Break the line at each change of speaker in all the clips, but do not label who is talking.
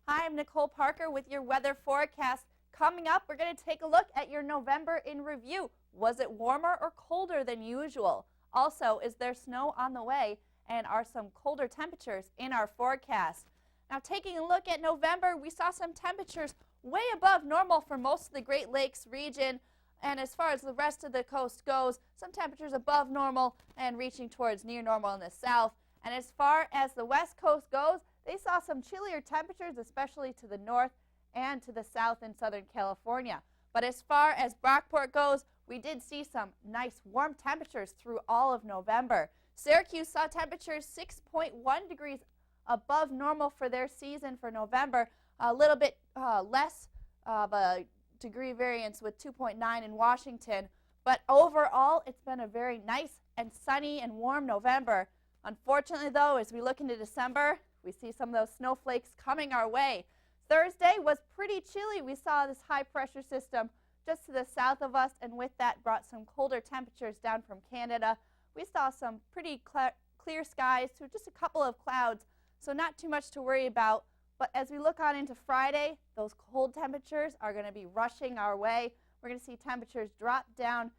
Hi, I'm Nicole Parker with your weather forecast. Coming up, we're going to take a look at your November in review. Was it warmer or colder than usual? Also, is there snow on the way? And are some colder temperatures in our forecast? Now, taking a look at November, we saw some temperatures way above normal for most of the Great Lakes region. And as far as the rest of the coast goes, some temperatures above normal and reaching towards near normal in the south. And as far as the west coast goes, they saw some chillier temperatures, especially to the north and to the south in Southern California. But as far as Brockport goes, we did see some nice warm temperatures through all of November. Syracuse saw temperatures 6.1 degrees above normal for their season for November, a little bit less of a degree variance with 2.9 in Washington. But overall, it's been a very nice and sunny and warm November. Unfortunately, though, as we look into December, we see some of those snowflakes coming our way. Thursday was pretty chilly. We saw this high pressure system just to the south of us, and with that brought some colder temperatures down from Canada. We saw some pretty clear skies to just a couple of clouds, so not too much to worry about. But as we look on into Friday, those cold temperatures are going to be rushing our way. We're going to see temperatures drop down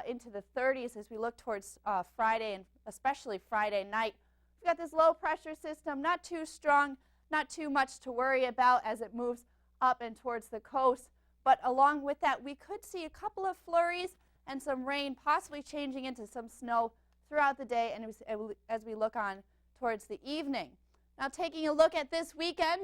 into the 30s as we look towards Friday, and especially Friday night. We've got this low pressure system, not too strong, not too much to worry about as it moves up and towards the coast. But along with that, we could see a couple of flurries and some rain, possibly changing into some snow throughout the day and as we look on towards the evening. Now, taking a look at this weekend,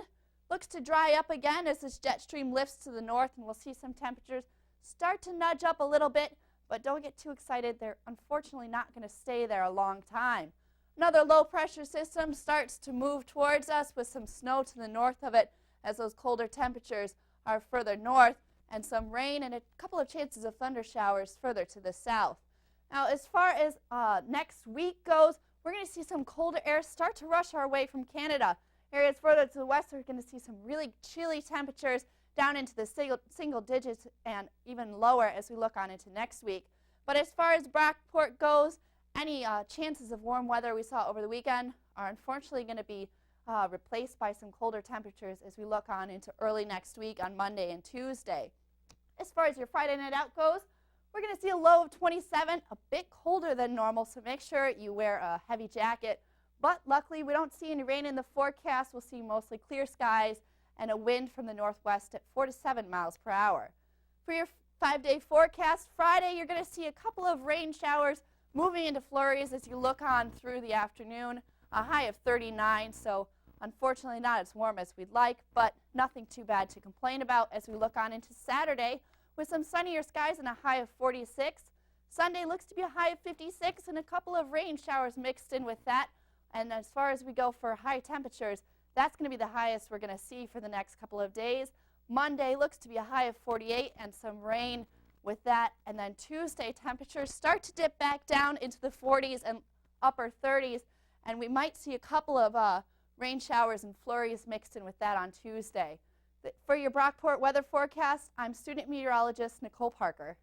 looks to dry up again as this jet stream lifts to the north, and we'll see some temperatures start to nudge up a little bit, but don't get too excited. They're unfortunately not going to stay there a long time. Another low pressure system starts to move towards us with some snow to the north of it as those colder temperatures are further north, and some rain and a couple of chances of thunder showers further to the south. Now, as far as next week goes, we're going to see some colder air start to rush our way from Canada. Areas further to the west are going to see some really chilly temperatures down into the single digits and even lower as we look on into next week. But as far as Brockport goes, any chances of warm weather we saw over the weekend are unfortunately going to be replaced by some colder temperatures as we look on into early next week on Monday and Tuesday. As far as your Friday night out goes, we're going to see a low of 27, a bit colder than normal, so make sure you wear a heavy jacket. But luckily, we don't see any rain in the forecast. We'll see mostly clear skies and a wind from the northwest at 4 to 7 miles per hour. For your 5-day forecast, Friday, you're going to see a couple of rain showers moving into flurries as you look on through the afternoon, a high of 39, so unfortunately not as warm as we'd like, but nothing too bad to complain about as we look on into Saturday with some sunnier skies and a high of 46. Sunday looks to be a high of 56 and a couple of rain showers mixed in with that. And as far as we go for high temperatures, that's going to be the highest we're going to see for the next couple of days. Monday looks to be a high of 48 and some rain with that. And then Tuesday, temperatures start to dip back down into the 40s and upper 30s. And we might see a couple of rain showers and flurries mixed in with that on Tuesday. For your Brockport weather forecast, I'm student meteorologist Nicole Parker.